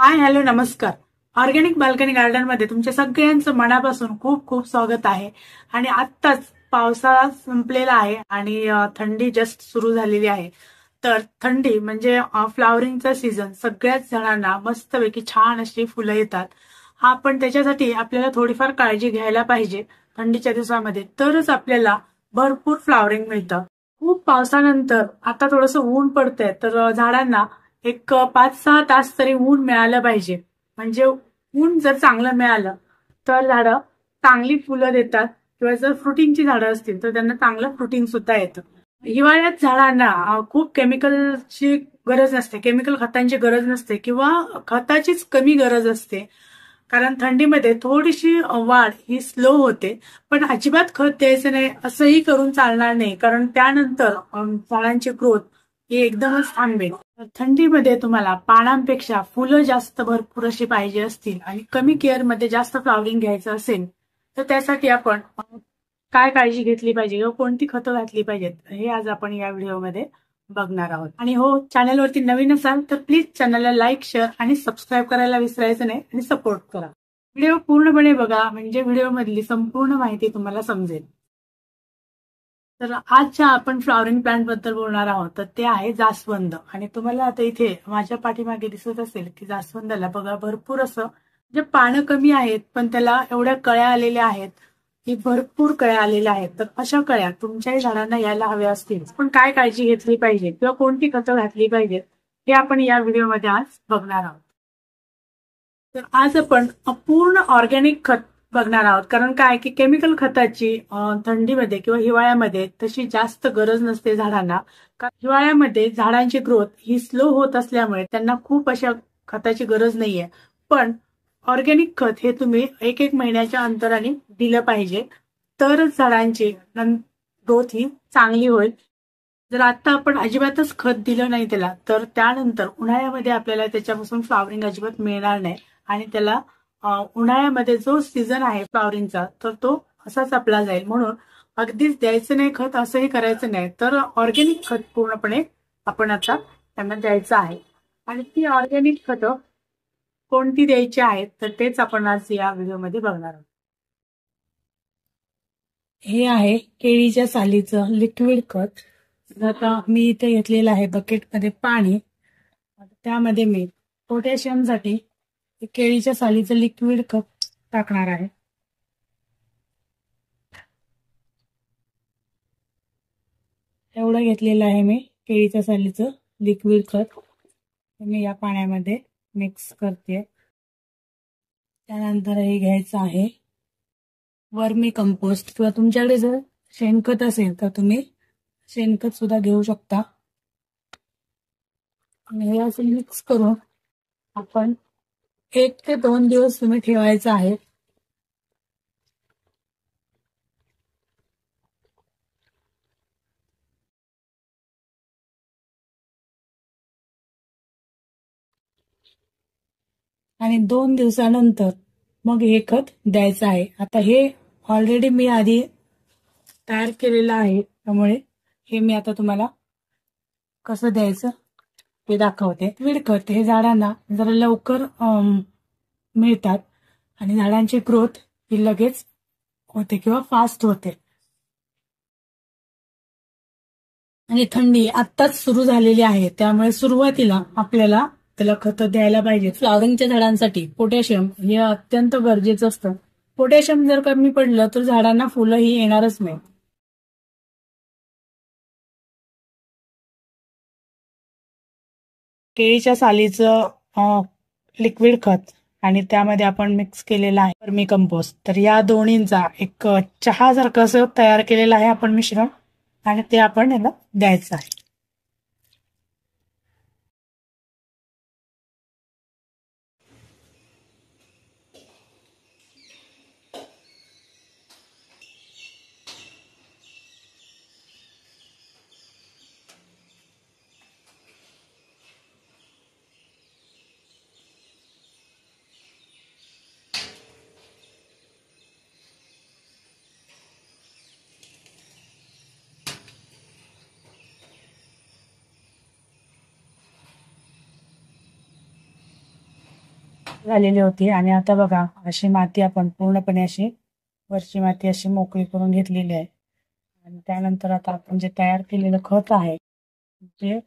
Hi hello नमस्कार. Organic balcony garden मध्ये तुमच्या सगळ्यांचं मनापासून खूप खूप स्वागत आहे. आणि आत्ताच पावसाळा संपलेला आहे आणि थंडी जस्ट सुरू झालेली आहे. तर थंडी म्हणजे फ्लावरिंगचा सीझन. सगळ्याच झाडांना मस्तपैकी छान अशी फुलं येतात. हा पण त्याच्यासाठी आपल्याला थोडीफार काळजी घ्यायला पाहिजे. थंडीच्या दिवसामध्ये तरच आपल्याला भरपूर फ्लावरिंग मिळतं. खूप पावसानंतर आता थोडंसं ऊन पडतंय तर झाडांना एक 5-6 तास तरी ऊन मिळालं पाहिजे. म्हणजे ऊन जर चांगलं मिळालं तर झाडं चांगली फुलं देतात किंवा जर फ्रुटिंगची झाडं असतील तर त्यांना चांगलं फ्रुटिंग सुद्धा येतं. हिवाळ्यात झाडांना खूप केमिकलची गरज नसते, केमिकल खतांची गरज नसते किंवा खताचीच कमी गरज असते. कारण थंडीमध्ये थोडीशी वाढ ही स्लो होते. पण अजिबात खत द्यायचं नाही असंही करून चालणार नाही, कारण त्यानंतर झाडांची ग्रोथ ही एकदमच थांबेल. थंडीमध्ये तुम्हाला पानांपेक्षा फुलं जास्त भरपूर अशी पाहिजे असतील आणि कमी केअरमध्ये जास्त फ्लॉवरिंग घ्यायचं असेल तर त्यासाठी आपण काय काळजी घेतली पाहिजे किंवा कोणती खतं घातली पाहिजेत हे आज आपण या व्हिडिओमध्ये बघणार आहोत. आणि हो, चॅनलवरती नवीन असाल तर प्लीज चॅनलला लाईक, शेअर आणि सबस्क्राईब करायला विसरायचं नाही आणि सपोर्ट करा. व्हिडिओ पूर्णपणे बघा म्हणजे व्हिडिओमधली संपूर्ण माहिती तुम्हाला समजेल. तर आजच्या आपण फ्लॉवरिंग प्लांट बद्दल बोलणार आहोत तर ते आहे जास्वंद. आणि तुम्हाला आता इथे माझ्या पाठीमागे दिसत असेल की जास्वंदाला बघा भरपूर असं म्हणजे पानं कमी आहेत पण त्याला एवढ्या कळ्या आलेल्या आहेत की भरपूर कळ्या आलेल्या आहेत. तर अशा कळ्या तुमच्याही झाडांना यायला हव्या असतील पण काय काळजी घेतली पाहिजे किंवा कोणती खतं घातली पाहिजेत हे आपण या व्हिडिओमध्ये आज बघणार आहोत. तर आज आपण पूर्ण ऑर्गॅनिक खत बघणार आहोत. कारण काय की केमिकल खताची थंडीमध्ये किंवा हिवाळ्यामध्ये तशी जास्त गरज नसते झाडांना. हिवाळ्यामध्ये झाडांची ग्रोथ ही स्लो होत असल्यामुळे त्यांना खूप अशा खताची गरज नाहीये. पण ऑर्गॅनिक खत हे तुम्ही एक एक महिन्याच्या अंतराने दिलं पाहिजे तरच झाडांची ग्रोथ ही चांगली होईल. जर आता आपण अजिबातच खत दिलं नाही त्याला तर त्यानंतर उन्हाळ्यामध्ये आपल्याला त्याच्यापासून फ्लॉवरिंग अजिबात मिळणार नाही. आणि त्याला उन्हाळ्यामध्ये जो सीझन आहे फ्लॉवरिंगचा तर तो असाच आपला जाईल. म्हणून अगदीच द्यायचं नाही खत असंही करायचं नाही. तर ऑर्गॅनिक खत पूर्णपणे आपण आता त्यांना द्यायचं आहे. आणि ती ऑर्गॅनिक खतं कोणती द्यायची आहेत तर तेच आपण आज या व्हिडिओमध्ये बघणार आहोत. हे आहे केळीच्या सालीचं लिक्विड खत. आता मी इथे घेतलेलं आहे बकेटमध्ये पाणी. त्यामध्ये मी पोटॅशियमसाठी केळीच्या सालीचं लिक्विड खत टाकणार आहे. एवढं घेतलेलं आहे मी केळीच्या सालीचं लिक्विड खत. मी या पाण्यामध्ये मिक्स करते. त्यानंतर हे घ्यायचं आहे वर्मी कंपोस्ट किंवा तुमच्याकडे जर शेणखत असेल तर तुम्ही शेणखत सुद्धा घेऊ शकता. आणि हे असं मिक्स करून आपण 1 ते 2 दिवस तुम्ही ठेवायचं आहे. आणि 2 दिवसानंतर मग हे खत द्यायचं आहे. आता हे ऑलरेडी मी आधी तयार केलेलं आहे त्यामुळे हे मी आता तुम्हाला कसं द्यायचं ते दाखवते. लिक्विड खत हे झाडांना जरा लवकर मिळतात आणि झाडांची ग्रोथ ही लगेच होते किंवा फास्ट होते. आणि थंडी आत्ताच सुरू झालेली आहे त्यामुळे सुरुवातीला आपल्याला त्याला खतं द्यायला पाहिजे. फ्लॉवरिंगच्या झाडांसाठी पोटॅशियम हे अत्यंत गरजेचं असतं. पोटॅशियम जर कमी पडलं तर झाडांना फुलं ही येणारच नाही. केळीच्या सालीचं लिक्विड खत आणि त्यामध्ये आपण मिक्स केलेला आहे वर्मी कंपोस्ट. तर या दोन्हींचा एक चहा सारखं असं तयार केलेलं आहे आपण मिश्रण आणि ते आपण याला द्यायचं आहे. झालेली होती आणि आता बघा अशी माती आपण पूर्णपणे अशी वरची माती अशी मोकळी करून घेतलेली आहे. आणि त्यानंतर आता आपण जे तयार केलेलं खत आहे, जे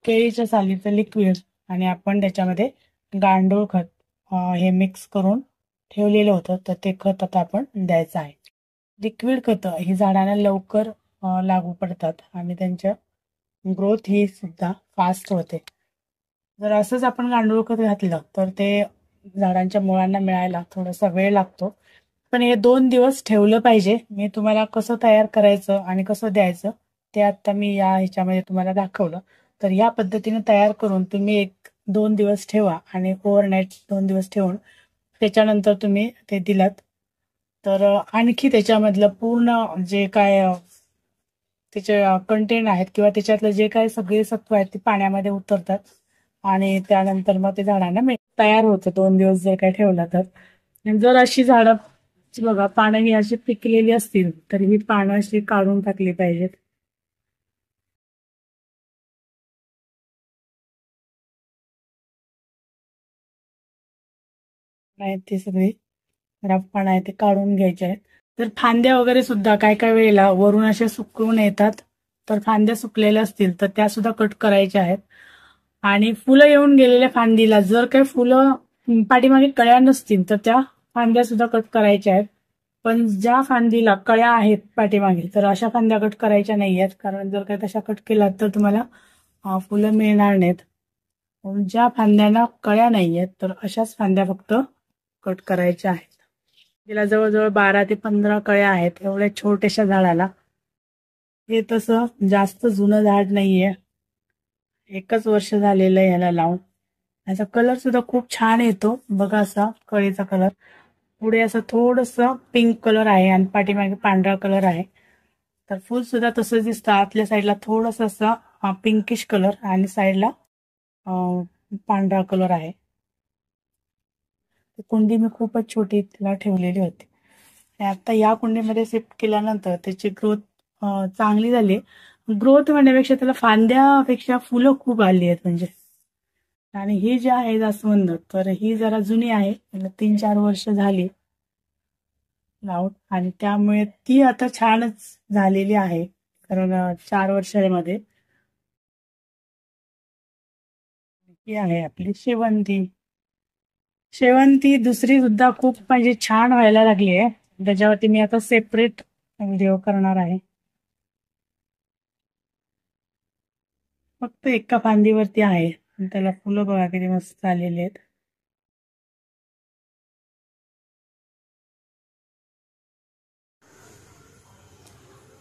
केळीच्या सालीचं लिक्विड आणि आपण त्याच्यामध्ये गांडूळ खत हे मिक्स करून ठेवलेलं होतं, तर ते खत आता आपण द्यायचं आहे. लिक्विड खतं ही झाडांना लवकर लागू पडतात आणि त्यांच्या ग्रोथ ही सुद्धा फास्ट होते. जर असंच आपण गांडूळ खत घातलं तर ते झाडांच्या मुळांना मिळायला थोडासा वेळ लागतो. पण हे 2 दिवस ठेवलं पाहिजे. मी तुम्हाला कसं तयार करायचं आणि कसं द्यायचं ते आता मी या ह्याच्यामध्ये तुम्हाला दाखवलं. तर या पद्धतीने तयार करून तुम्ही 1-2 दिवस ठेवा आणि ओव्हरनाईट 2 दिवस ठेवून त्याच्यानंतर तुम्ही ते दिलात तर आणखी त्याच्यामधलं पूर्ण जे काय त्याचे कंटेंट आहेत किंवा त्याच्यातलं जे काही सगळे सत्व आहेत ते पाण्यामध्ये उतरतात आणि त्यानंतर मग ते झाडांना तयार होतं 2 दिवस जर काही ठेवला तर. आणि जर अशी झाडं बघा पानं ही अशी पिकलेली असतील तर ही पानं अशी काढून टाकली पाहिजेत. नाही ते सगळे खराब पानं आहे ते काढून घ्यायचे आहेत. तर फांद्या वगैरे सुद्धा काय काय वेळेला वरून असे सुकवून येतात, तर फांद्या सुकलेल्या असतील तर त्या सुद्धा कट करायच्या आहेत. आणि फुलं येऊन गेलेल्या फांदीला जर काही फुलं पाठीमागे कळ्या नसतील तर त्या फांद्या सुद्धा कट करायच्या आहेत. पण ज्या फांदीला कळ्या आहेत पाठीमागे तर अशा फांद्या कट करायच्या नाही आहेत, कारण जर काही तशा कट केल्या तर तुम्हाला फुलं मिळणार नाहीत. ज्या फांद्यांना कळ्या नाही आहेत तर अशाच फांद्या फक्त कट करायच्या आहेत. तिला जवळजवळ 12 ते 15 कळ्या आहेत एवढ्या छोट्याशा झाडाला. हे तसं जास्त जुनं झाड नाहीये, 1च वर्ष झालेलं आहे याला लावून. याचा कलर सुद्धा खूप छान येतो बघा, असा कळीचा कलर. पुढे असं थोडस पिंक कलर आहे आणि पाठीमागे पांढरा कलर आहे. तर फुल सुद्धा तसंच दिसतं. आतल्या साईडला थोडस असं पिंकिश कलर आणि साईडला पांढरा कलर आहे. कुंडी मी खूपच छोटी तिला ठेवलेली होती. आता या कुंडीमध्ये शिफ्ट केल्यानंतर त्याची ग्रोथ चांगली झाली. ग्रोथ म्हणण्यापेक्षा त्याला फांद्यापेक्षा फुलं खूप आली आहेत म्हणजे. आणि ही जी आहे जास्वंद तर ही जरा जुनी आहे, 3-4 वर्ष झाली लावून आणि त्यामुळे ती आता छानच झालेली आहे. कारण 4 वर्षामध्ये ही आहे आपली शेवंती. शेवंती दुसरी सुद्धा खूप म्हणजे छान व्हायला लागली आहे. त्याच्यावरती मी आता सेपरेट व्हिडिओ करणार आहे. फक्त एका फांदीवरती आहे, त्याला फुलं बघा किती मस्त आलेली आहेत.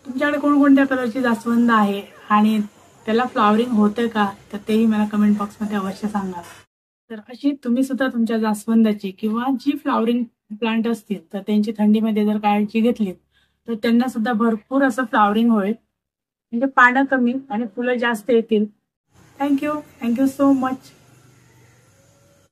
तुमच्याकडे कोणकोणत्या कलरची जास्वंद आहे आणि त्याला फ्लॉवरिंग होते का, तर तेही मला कमेंट बॉक्समध्ये अवश्य सांगा. तर अशी तुम्ही सुद्धा तुमच्या जास्वंदाची किंवा जी फ्लॉवरिंग प्लांट असतील तर त्यांची थंडीमध्ये जर काळजी घेतली तर त्यांना सुद्धा भरपूर असं फ्लॉवरिंग होईल, म्हणजे पानं कमी आणि फुलं जास्त येतील. Thank you so much.